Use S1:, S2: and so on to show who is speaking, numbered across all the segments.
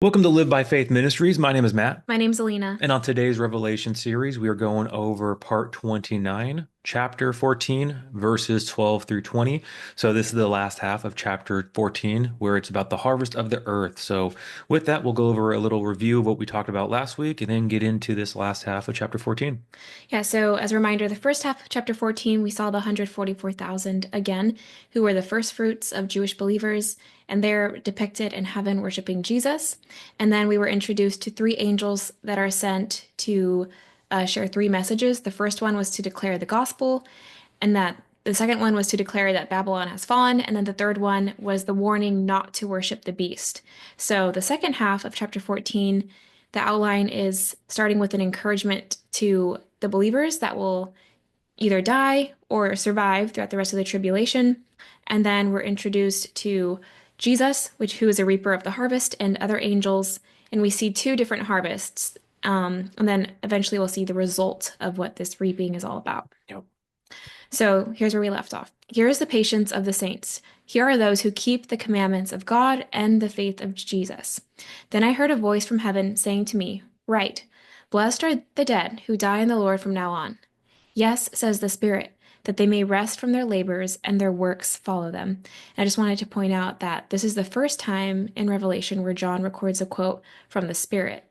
S1: Welcome to Live by Faith Ministries. My name is Matt.
S2: My name's Alina.
S1: And on today's Revelation series, we are going over part 29, chapter 14, verses 12 through 20. So this is the last half of chapter 14, where it's about the harvest of the earth. So with that, we'll go over a little review of what we talked about last week and then get into this last half of chapter 14.
S2: Yeah, so as a reminder, the first half of chapter 14, we saw the 144,000 again, who were the first fruits of Jewish believers, and they're depicted in heaven worshiping Jesus. And then we were introduced to three angels that are sent to share three messages. The first one was to declare the gospel, and that the second one was to declare that Babylon has fallen, and then the third one was the warning not to worship the beast. So the second half of chapter 14, the outline is starting with an encouragement to the believers that will either die or survive throughout the rest of the tribulation. And then we're introduced to Jesus, who is a reaper of the harvest, and other angels, and we see two different harvests. And then eventually we'll see the result of what this reaping is all about.
S1: Yep.
S2: So here's where we left off. Here is the patience of the saints. Here are those who keep the commandments of God and the faith of Jesus. Then I heard a voice from heaven saying to me, "Write, blessed are the dead who die in the Lord from now on. Yes, says the Spirit, that they may rest from their labors and their works follow them." And I just wanted to point out that this is the first time in Revelation where John records a quote from the Spirit.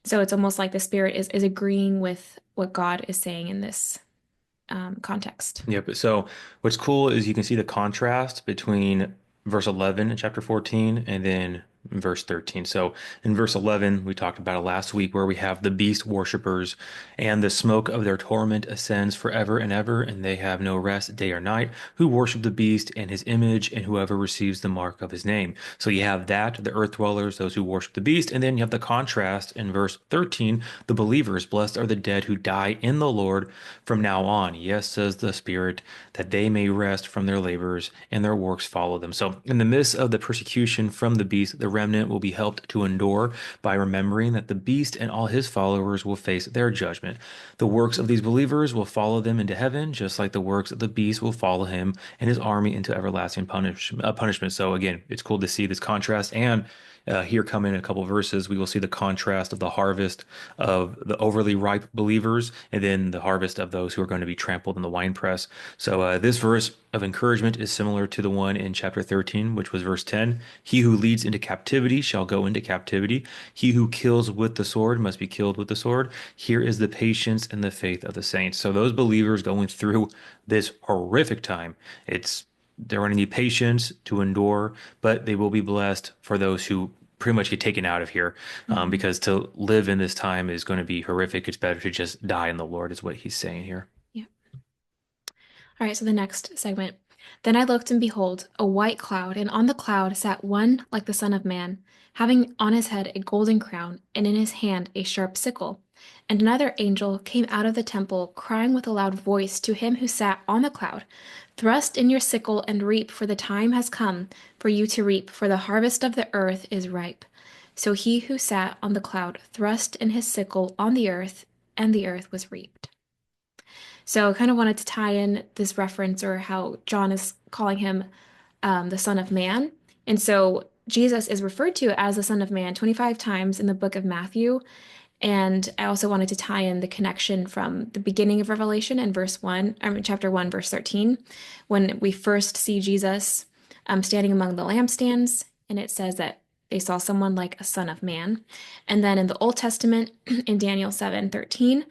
S2: So it's almost like the Spirit is agreeing with what God is saying in this context.
S1: Yep. So what's cool is you can see the contrast between verse 11 in chapter 14 and then verse 13. So in verse 11, we talked about it last week where we have the beast worshippers and the smoke of their torment ascends forever and ever, and they have no rest day or night, who worship the beast and his image and whoever receives the mark of his name. So you have that, the earth dwellers, those who worship the beast, and then you have the contrast in verse 13, the believers, blessed are the dead who die in the Lord from now on. Yes, says the Spirit, that they may rest from their labors and their works follow them. So in the midst of the persecution from the beast, the remnant will be helped to endure by remembering that the beast and all his followers will face their judgment. The works of these believers will follow them into heaven, just like the works of the beast will follow him and his army into everlasting punishment. So again, it's cool to see this contrast. And here come in a couple verses, we will see the contrast of the harvest of the overly ripe believers and then the harvest of those who are going to be trampled in the winepress. So this verse of encouragement is similar to the one in chapter 13, which was verse 10. He who leads into captivity shall go into captivity. He who kills with the sword must be killed with the sword. Here is the patience and the faith of the saints. So those believers going through this horrific time, they're going to need patience to endure, but they will be blessed for those who pretty much get taken out of here,
S2: Mhm.
S1: because to live in this time is going to be horrific. It's better to just die in the Lord, is what he's saying here.
S2: Yeah. All right, so the next segment. Then I looked, and behold, a white cloud, and on the cloud sat one like the Son of Man, having on his head a golden crown, and in his hand a sharp sickle. And another angel came out of the temple, crying with a loud voice to him who sat on the cloud, "Thrust in your sickle and reap, for the time has come for you to reap, for the harvest of the earth is ripe." So he who sat on the cloud thrust in his sickle on the earth, and the earth was reaped. So I kind of wanted to tie in this reference or how John is calling him the Son of Man. And so Jesus is referred to as the Son of Man 25 times in the book of Matthew. And I also wanted to tie in the connection from the beginning of Revelation in chapter 1, verse 13, when we first see Jesus standing among the lampstands, and it says that they saw someone like a son of man. And then in the Old Testament, in Daniel 7:13,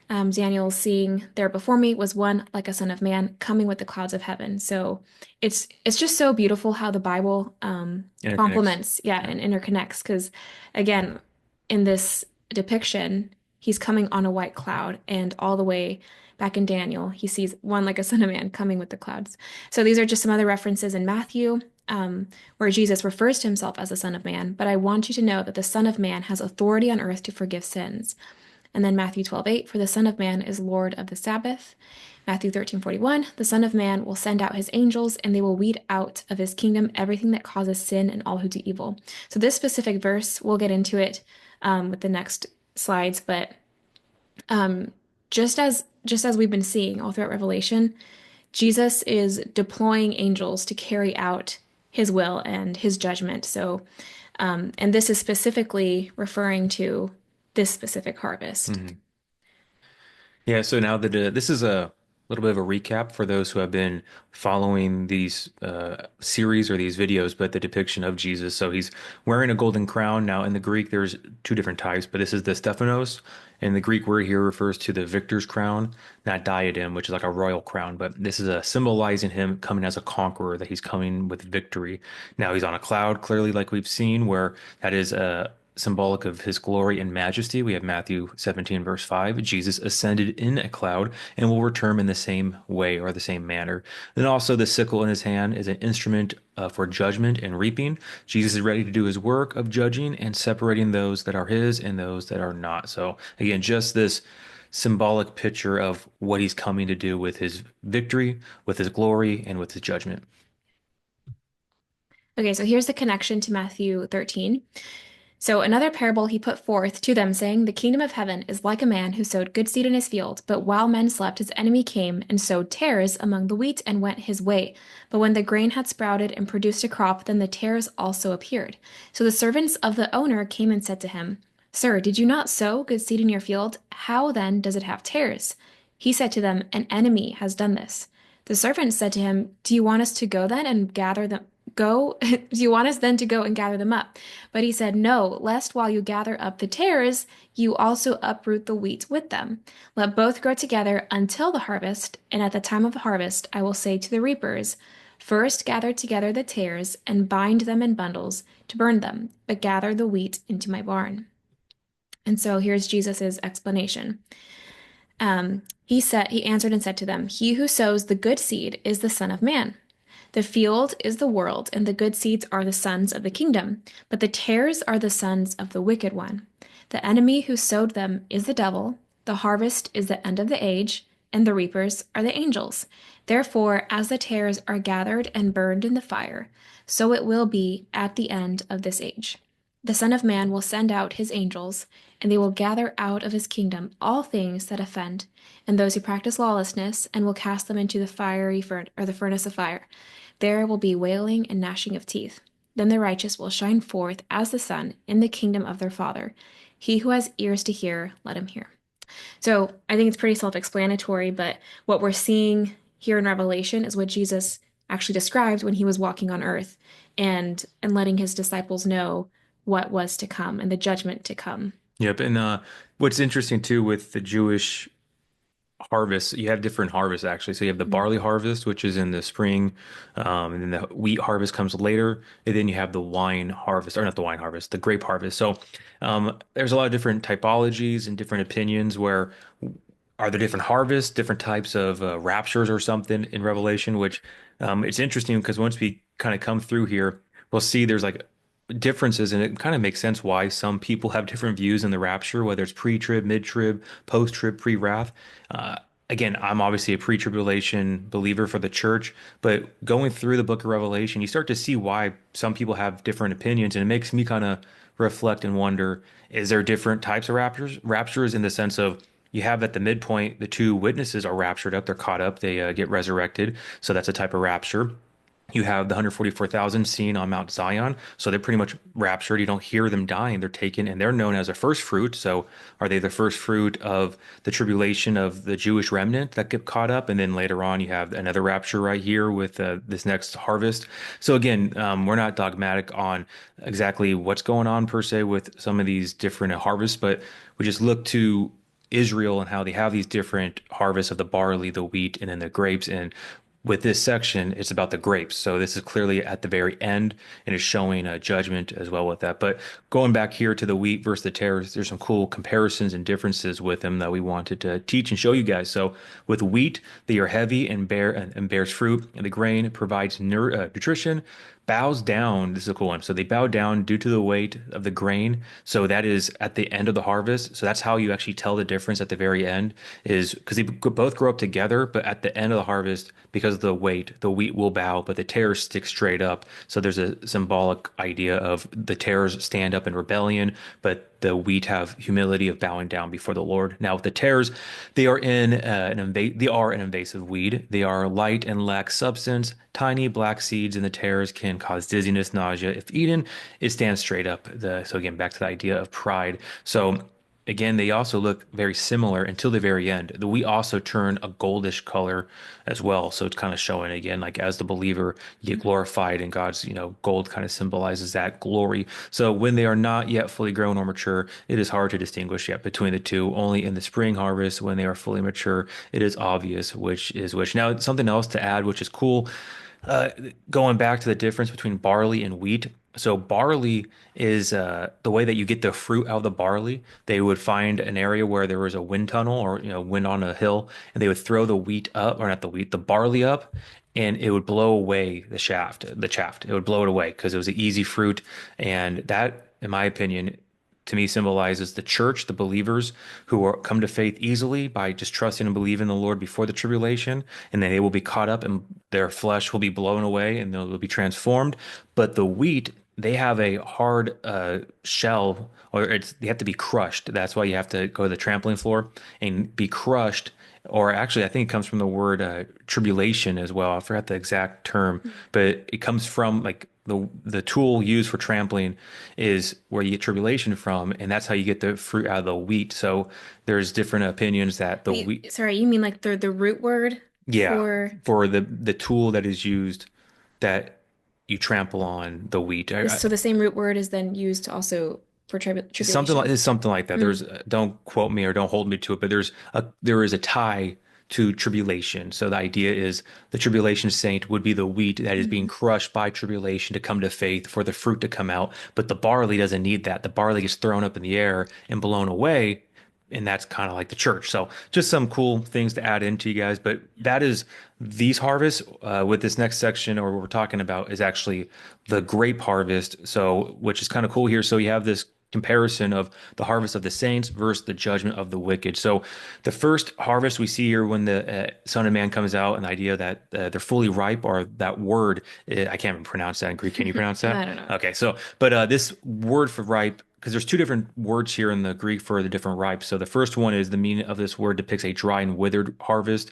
S2: Daniel seeing there before me was one like a son of man coming with the clouds of heaven. So it's just so beautiful how the Bible
S1: Interconnects.
S2: complements, yeah,
S1: Yeah.
S2: and interconnects. Because again, in this depiction, he's coming on a white cloud, and all the way back in Daniel, he sees one like a son of man coming with the clouds. So these are just some other references in Matthew. Where Jesus refers to himself as the Son of Man, but I want you to know that the Son of Man has authority on earth to forgive sins. And then Matthew 12:8, for the Son of Man is Lord of the Sabbath. Matthew 13:41, the Son of Man will send out his angels, and they will weed out of his kingdom everything that causes sin and all who do evil. So this specific verse, we'll get into it with the next slides, but um, just as we've been seeing all throughout Revelation, Jesus is deploying angels to carry out his will and his judgment. So And this is specifically referring to this specific harvest.
S1: Mhm. Yeah, so now that this is a little bit of a recap for those who have been following these series or these videos, but the depiction of Jesus. So he's wearing a golden crown. Now, in the Greek, there's two different types, but this is the Stephanos. And the Greek word here refers to the victor's crown, not diadem, which is like a royal crown. But this is a symbolizing him coming as a conqueror, that he's coming with victory. Now, he's on a cloud, clearly, like we've seen, where that is symbolic of his glory and majesty. We have Matthew 17, verse 5. Jesus ascended in a cloud and will return in the same way or the same manner. Then also the sickle in his hand is an instrument for judgment and reaping. Jesus is ready to do his work of judging and separating those that are his and those that are not. So again, just this symbolic picture of what he's coming to do with his victory, with his glory, and with his judgment.
S2: Okay, so here's the connection to Matthew 13. So another parable he put forth to them, saying, the kingdom of heaven is like a man who sowed good seed in his field, but while men slept, his enemy came and sowed tares among the wheat and went his way. But when the grain had sprouted and produced a crop, then the tares also appeared. So the servants of the owner came and said to him, Sir, did you not sow good seed in your field? How then does it have tares? He said to them, An enemy has done this. The servants said to him, Do you want us to go then and gather them? Go, do you want us then to go and gather them up? But he said, No, lest while you gather up the tares, you also uproot the wheat with them. Let both grow together until the harvest, and at the time of the harvest, I will say to the reapers, First gather together the tares and bind them in bundles to burn them, but gather the wheat into my barn. And so here's Jesus's explanation. He answered and said to them, He who sows the good seed is the Son of Man. The field is the world, and the good seeds are the sons of the kingdom, but the tares are the sons of the wicked one. The enemy who sowed them is the devil, the harvest is the end of the age, and the reapers are the angels. Therefore, as the tares are gathered and burned in the fire, so it will be at the end of this age. The Son of Man will send out his angels, and they will gather out of his kingdom all things that offend, and those who practice lawlessness, and will cast them into the the furnace of fire. There will be wailing and gnashing of teeth. Then the righteous will shine forth as the sun in the kingdom of their Father. He who has ears to hear, let him hear. So I think it's pretty self-explanatory, but what we're seeing here in Revelation is what Jesus actually described when he was walking on earth and letting his disciples know what was to come and the judgment to come.
S1: Yep. And what's interesting too with the Jewish harvest, you have different harvests actually. So you have the
S2: Mhm.
S1: barley harvest, which is in the spring, and then the wheat harvest comes later, and then you have the wine harvest, or not the wine harvest, the grape harvest. So there's a lot of different typologies and different opinions where are there different harvests, different types of raptures or something in Revelation, which it's interesting because once we kind of come through here, we'll see there's like differences, and it kind of makes sense why some people have different views in the rapture, whether it's pre-trib, mid-trib, post-trib, pre-wrath. Uh, Again, I'm obviously a pre-tribulation believer for the church, but going through the book of Revelation, you start to see why some people have different opinions, and it makes me kind of reflect and wonder, is there different types of raptures? Raptures in the sense of you have at the midpoint, the two witnesses are raptured up, they're caught up, they get resurrected. So that's a type of rapture. You have the 144,000 seen on Mount Zion. So they're pretty much raptured. You don't hear them dying. They're taken and they're known as a first fruit. So are they the first fruit of the tribulation of the Jewish remnant that get caught up? And then later on, you have another rapture right here with this next harvest. So again, we're not dogmatic on exactly what's going on per se with some of these different harvests, but we just look to Israel and how they have these different harvests of the barley, the wheat, and then the grapes. And with this section, it's about the grapes. So this is clearly at the very end and is showing a judgment as well with that. But going back here to the wheat versus the tares, there's some cool comparisons and differences with them that we wanted to teach and show you guys. So with wheat, they are heavy and bears fruit, and the grain provides nutrition. Bows down. This is a cool one. So they bow down due to the weight of the grain. So that is at the end of the harvest. So that's how you actually tell the difference at the very end is because they both grow up together, but at the end of the harvest, because of the weight, the wheat will bow, but the tares stick straight up. So there's a symbolic idea of the tares stand up in rebellion, but the wheat have humility of bowing down before the Lord. Now with the tares, they are an invasive weed. They are light and lack substance. Tiny black seeds in the tares can cause dizziness, nausea. If eaten, it stands straight up. So again, back to the idea of pride. So again, they also look very similar until the very end. The wheat also turn a goldish color as well. So it's kind of showing again, like as the believer, you get glorified and God's, gold kind of symbolizes that glory. So when they are not yet fully grown or mature, it is hard to distinguish yet between the two. Only in the spring harvest, when they are fully mature, it is obvious which is which. Now, something else to add, which is cool, uh, going back to the difference between barley and wheat. So barley is the way that you get the fruit out of the barley. They would find an area where there was a wind tunnel or wind on a hill, and they would throw the wheat up, or not the wheat, the barley up, and it would blow away the chaff. It would blow it away because it was an easy fruit, and that, in my opinion, to me symbolizes the church, the believers who are come to faith easily by just trusting and believing in the Lord before the tribulation, and then they will be caught up and their flesh will be blown away and they'll be transformed. But the wheat, they have a hard shell, or they have to be crushed. That's why you have to go to the trampoline floor and be crushed. Or actually, I think it comes from the word tribulation as well. I forgot the exact term, but it comes from like the tool used for trampling is where you get tribulation from, and that's how you get the fruit out of the wheat. So there's different opinions that the wheat,
S2: Wait, sorry, you mean like the root word
S1: yeah,
S2: for
S1: for the tool that is used that you trample on the wheat.
S2: this? So the same root word is then used to also for tribulation.
S1: It's something like that.
S2: Hmm.
S1: There's don't quote me or don't hold me to it, but there is a tie to tribulation. So the idea is the tribulation saint would be the wheat that is being
S2: Mhm.
S1: crushed by tribulation to come to faith for the fruit to come out. But the barley doesn't need that. The barley gets thrown up in the air and blown away. And that's kind of like the church. So just some cool things to add into you guys. But that is these harvests with this next section, or what we're talking about, is actually the grape harvest. So, which is kind of cool here. So you have this comparison of the harvest of the saints versus the judgment of the wicked. So the first harvest we see here when the Son of Man comes out, and the idea that they're fully ripe, or that word, I can't even pronounce that in Greek. Can you pronounce that?
S2: I don't know.
S1: Okay, so but this word for ripe, because there's two different words here in the Greek for the different ripe. So the first one is the meaning of this word depicts a dry and withered harvest.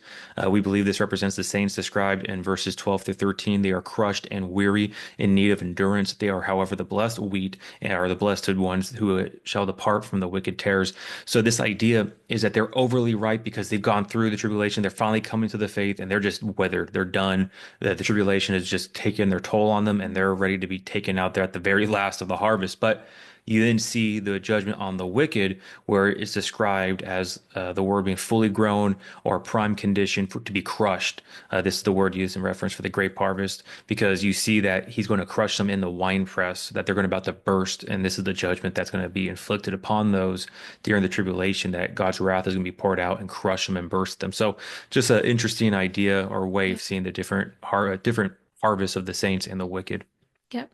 S1: We believe this represents the saints described in verses 12 through 13. They are crushed and weary, in need of endurance. They are, however, the blessed wheat, and are the blessed ones who shall depart from the wicked tares. So this idea is that they're overly ripe because they've gone through the tribulation. They're finally coming to the faith, and they're just withered. They're done. That the tribulation has just taken their toll on them, and they're ready to be taken out there at the very last of the harvest. But you then see the judgment on the wicked, where it's described as the word being fully grown or prime condition for to be crushed. This is the word used in reference for the grape harvest, because you see that he's going to crush them in the wine press, that they're going to about to burst, and this is the judgment that's going to be inflicted upon those during the tribulation, that God's wrath is going to be poured out and crush them and burst them. So just an interesting idea or way of
S2: Yep.
S1: seeing the different harvests of the saints and the wicked.
S2: Yep.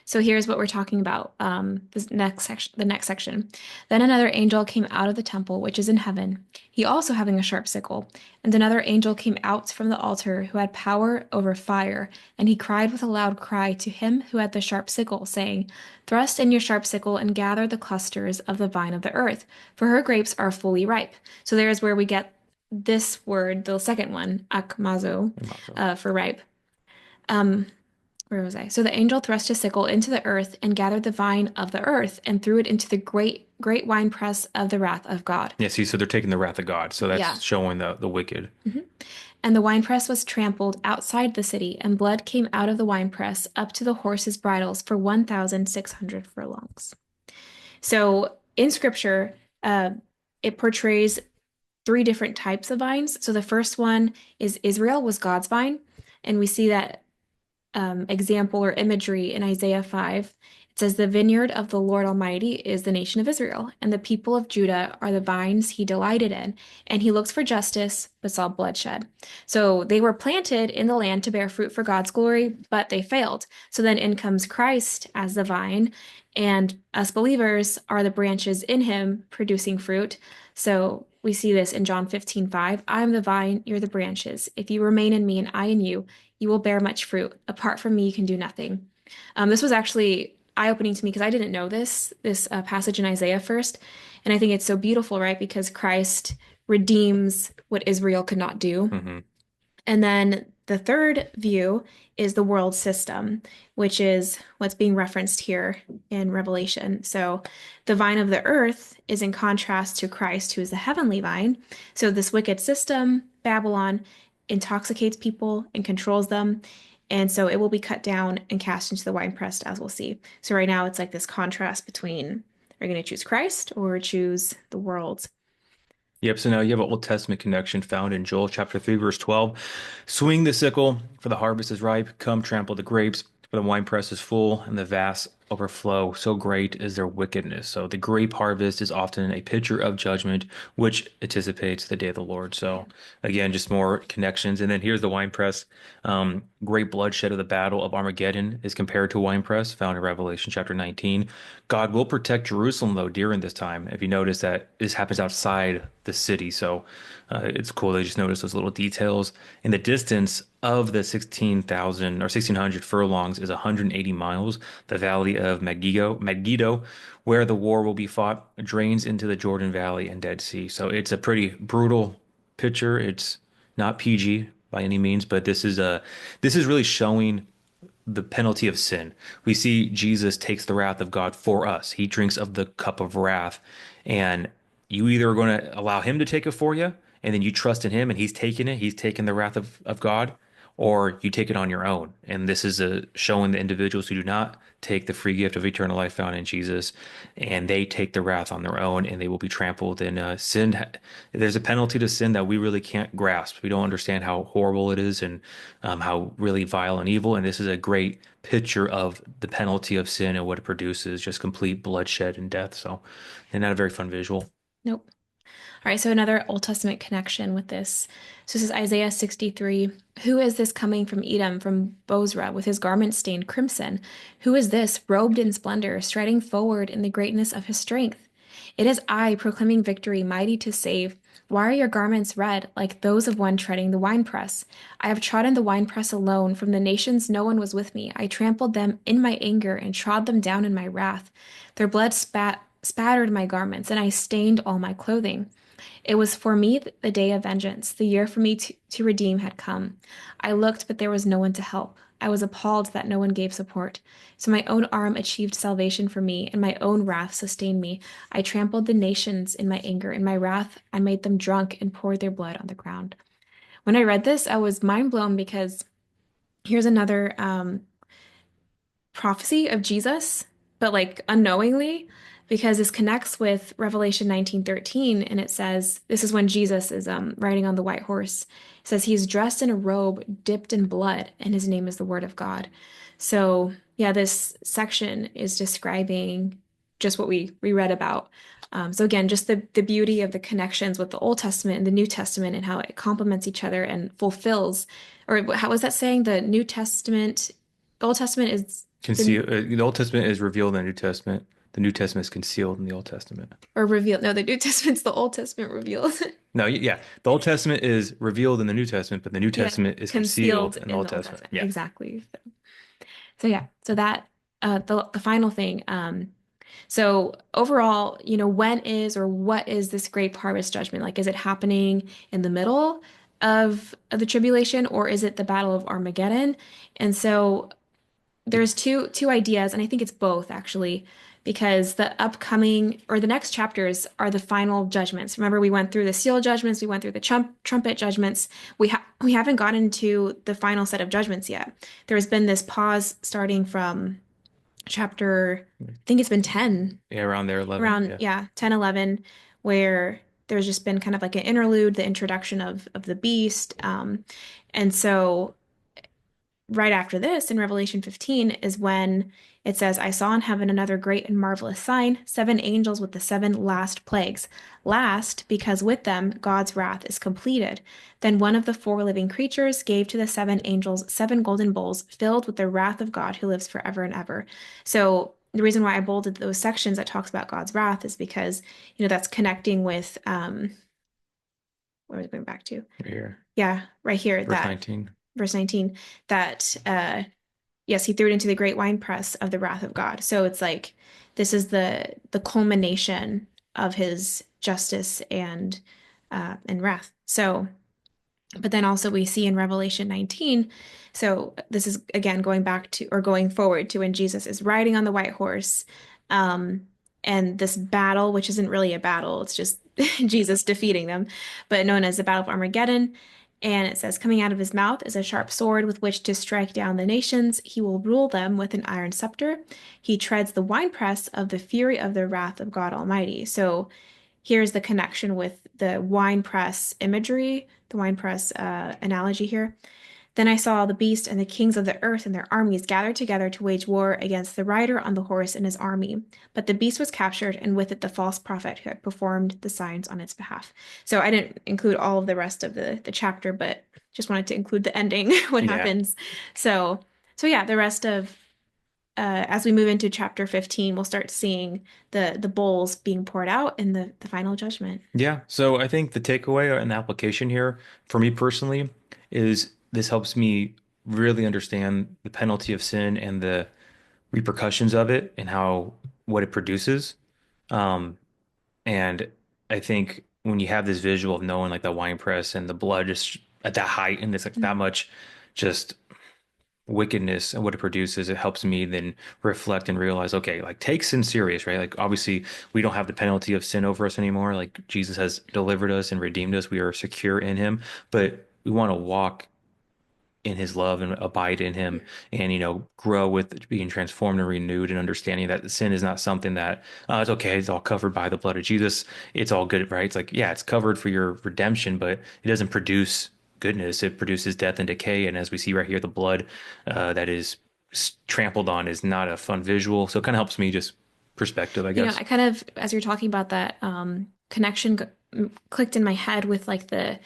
S2: So here's what we're talking about. This next section, the next section. Then another angel came out of the temple, which is in heaven, he also having a sharp sickle. And another angel came out from the altar, who had power over fire. And he cried with a loud cry to him who had the sharp sickle, saying, "Thrust in your sharp sickle and gather the clusters of the vine of the earth, for her grapes are fully ripe." So there's where we get this word, the second one, akmazo, for ripe. Um, where was I? So the angel thrust his sickle into the earth and gathered the vine of the earth and threw it into the great winepress of the wrath of God.
S1: Yeah, see, so they're taking the wrath of God. So
S2: Yeah.
S1: that's showing the wicked.
S2: Mhm. And the winepress was trampled outside the city, and blood came out of the winepress up to the horses' bridles for 1,600 furlongs. So in scripture, it portrays three different types of vines. So the first one is Israel was God's vine, and we see that example or imagery in Isaiah 5. It says, "The vineyard of the Lord Almighty is the nation of Israel, and the people of Judah are the vines he delighted in, and he looks for justice, but saw bloodshed." So they were planted in the land to bear fruit for God's glory, but they failed. So then in comes Christ as the vine, and us believers are the branches in him producing fruit. So we see this in John 15:5. "I am the vine, you're the branches. If you remain in me and I in you, you will bear much fruit. Apart from me, you can do nothing." This was actually eye-opening to me because I didn't know this passage in Isaiah first, and I think it's so beautiful, right? Because Christ redeems what Israel could not do.
S1: Hmm.
S2: And then the third view is the world system, which is what's being referenced here in Revelation. So the vine of the earth is in contrast to Christ, who is the heavenly vine. So this wicked system, Babylon, intoxicates people and controls them. And so it will be cut down and cast into the winepress, as we'll see. So right now it's like this contrast between are you going to choose Christ or choose the world?
S1: Yep, so now you have an Old Testament connection found in Joel chapter 3, verse 12. Swing the sickle, for the harvest is ripe. Come trample the grapes, for the winepress is full, and the vats overflow. So great is their wickedness. So the grape harvest is often a picture of judgment, which anticipates the day of the Lord.
S2: Yeah.
S1: So again, just more connections. And then here's the winepress. Great bloodshed of the battle of Armageddon is compared to a winepress found in Revelation chapter 19. God will protect Jerusalem, though, during this time. If you notice that this happens outside the city. So it's cool. They just notice those little details. And the distance of the 16,000 or 1,600 furlongs is 180 miles. The valley of Megiddo, where the war will be fought, drains into the Jordan Valley and Dead Sea. So it's a pretty brutal picture. It's not PG by any means, but this is really showing the penalty of sin. We see Jesus takes the wrath of God for us. He drinks of the cup of wrath. And you either are going to allow him to take it for you, and then you trust in him and he's taking it, he's taking the wrath of God, or you take it on your own. And this is a showing the individuals who do not take the free gift of eternal life found in Jesus, and they take the wrath on their own, and they will be trampled. And sin, there's a penalty to sin that we really can't grasp. We don't understand how horrible it is and how really vile and evil. And this is a great picture of the penalty of sin and what it produces, just complete bloodshed and death. So, and not a very fun visual.
S2: Nope. All right, so another Old Testament connection with this. So this is Isaiah 63. Who is this coming from Edom, from Bozrah, with his garment stained crimson? Who is this, robed in splendor, striding forward in the greatness of his strength? It is I, proclaiming victory, mighty to save. Why are your garments red, like those of one treading the winepress? I have trodden the winepress alone. From the nations no one was with me. I trampled them in my anger and trod them down in my wrath. Their blood spattered my garments, and I stained all my clothing. It was for me the day of vengeance. The year for me to redeem had come. I looked, but there was no one to help. I was appalled that no one gave support. So my own arm achieved salvation for me, and my own wrath sustained me. I trampled the nations in my anger. In my wrath, I made them drunk and poured their blood on the ground. When I read this, I was mind blown because here's another prophecy of Jesus, but like unknowingly, because this connects with Revelation 19:13, and it says this is when Jesus is riding on the white horse. It says he's dressed in a robe dipped in blood, and his name is the Word of God. So yeah, this section is describing just what we read about. So again, just the beauty of the connections with the Old Testament and the New Testament and how it complements each other and fulfills, or how was that saying? The Old Testament is the
S1: The Old Testament is revealed in the New Testament. The New Testament is concealed in the Old Testament.
S2: or revealed. No, the New Testament's the Old Testament revealed.
S1: No, yeah, the Old Testament is revealed in the New Testament, but the New
S2: Yeah,
S1: Testament is concealed
S2: concealed
S1: in the
S2: in
S1: Old
S2: the Old
S1: Testament.
S2: Testament.
S1: Yeah.
S2: Exactly. So yeah, so that the final thing. So overall, when is or what is this great harvest judgment? Like, is it happening in the middle of the tribulation, or is it the Battle of Armageddon? And so there's two ideas, and I think it's both actually, because the upcoming or the next chapters are the final judgments. Remember, we went through the seal judgments, we went through the trumpet judgments. We haven't gotten to the final set of judgments yet. There's been this pause starting from chapter, I think it's been 10,
S1: Yeah, around there, 11.
S2: around
S1: Yeah.
S2: yeah, 10, 11, where there's just been kind of like an interlude, the introduction of the beast. And so right after this, in Revelation 15, is when it says, I saw in heaven another great and marvelous sign, seven angels with the seven last plagues. Last, because with them God's wrath is completed. Then one of the four living creatures gave to the seven angels seven golden bowls filled with the wrath of God who lives forever and ever. So the reason why I bolded those sections that talks about God's wrath is because, that's connecting with what was I going back to?
S1: Right here.
S2: Yeah, right here,
S1: Verse
S2: that
S1: 19.
S2: verse 19, that yes, he threw it into the great winepress of the wrath of God. So it's like this is the culmination of his justice and wrath. So But then also we see in Revelation 19, so this is again going back to or going forward to when Jesus is riding on the white horse, um, and this battle, which isn't really a battle, it's just Jesus defeating them, but known as the Battle of Armageddon. And it says, coming out of his mouth is a sharp sword with which to strike down the nations. He will rule them with an iron scepter. He treads the winepress of the fury of the wrath of God Almighty. So here's the connection with the wine press imagery, the wine press analogy here. Then I saw the beast and the kings of the earth and their armies gathered together to wage war against the rider on the horse and his army. But the beast was captured, and with it the false prophet who had performed the signs on its behalf. So I didn't include all of the rest of the chapter, but just wanted to include the ending, what
S1: Yeah.
S2: happens. So yeah, the rest of as we move into chapter 15, we'll start seeing the bowls being poured out in the final judgment.
S1: Yeah. So I think the takeaway and the application here for me personally is this helps me really understand the penalty of sin and the repercussions of it and how what it produces. Um, and I think when you have this visual of knowing like the wine press and the blood just at that height and it's like that much just wickedness and what it produces, it helps me then reflect and realize, okay, like take sin serious, right? Like obviously we don't have the penalty of sin over us anymore. Like Jesus has delivered us and redeemed us. We are secure in him, but we want to walk in his love and abide in him and grow with being transformed and renewed and understanding that sin is not something that it's okay, it's all covered by the blood of Jesus, it's all good, right? It's like, yeah, it's covered for your redemption, but it doesn't produce goodness. It produces death and decay, and as we see right here, the blood that is trampled on is not a fun visual, so it kind of helps me just perspective, I guess.
S2: I kind of, as you're talking about that, connection clicked in my head with like the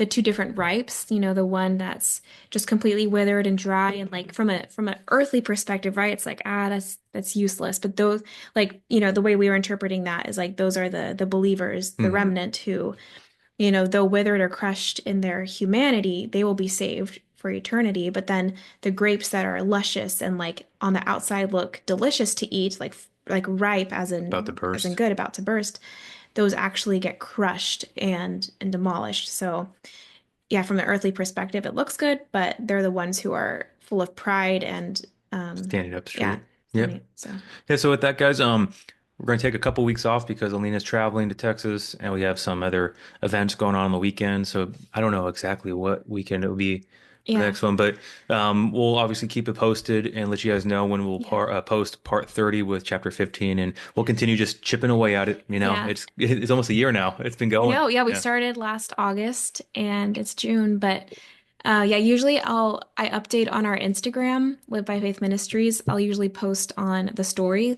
S2: two different ripes. The one that's just completely withered and dry, and like from an earthly perspective, right? It's like that's useless. But those, like, the way we were interpreting that is like those are the believers, the
S1: Hmm.
S2: remnant who, though withered or crushed in their humanity, they will be saved for eternity. But then the grapes that are luscious and like on the outside look delicious to eat, like ripe
S1: About the
S2: as in
S1: burst.
S2: good, about to burst, those actually get crushed and demolished. So yeah, from the earthly perspective, it looks good, but they're the ones who are full of pride and
S1: Standing up
S2: yeah,
S1: straight. Yep.
S2: standing. So
S1: Yeah, so with that, guys, we're going to take a couple weeks off because Alina's traveling to Texas and we have some other events going on the weekend. So I don't know exactly what weekend it will be for the
S2: yeah,
S1: next one, but we'll obviously keep it posted and let you guys know when we'll
S2: yeah.
S1: post part 30 with chapter 15, and we'll continue just chipping away at it.
S2: Yeah.
S1: It's almost a year now. It's been
S2: I
S1: going.
S2: know. Yeah, we
S1: Yeah.
S2: started last August and it's June, but yeah, usually I update on our Instagram, Live by Faith Ministries. I'll usually post on the story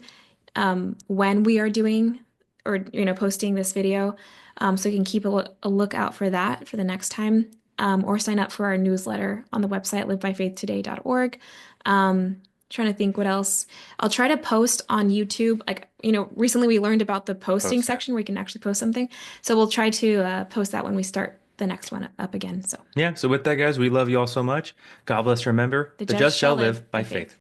S2: when we are doing or posting this video. So you can keep a lookout for that for the next time. Or sign up for our newsletter on the website livebyfaithtoday.org. Trying to think what else. I'll try to post on YouTube. Like, recently we learned about the posting
S1: Post, yeah.
S2: section where you can actually post something. So we'll try to post that when we start the next one up again. So
S1: Yeah. So with that, guys, we love you all so much. God bless. Remember,
S2: the
S1: the
S2: just
S1: just
S2: shall
S1: shall
S2: live
S1: live
S2: by
S1: by
S2: faith.
S1: faith.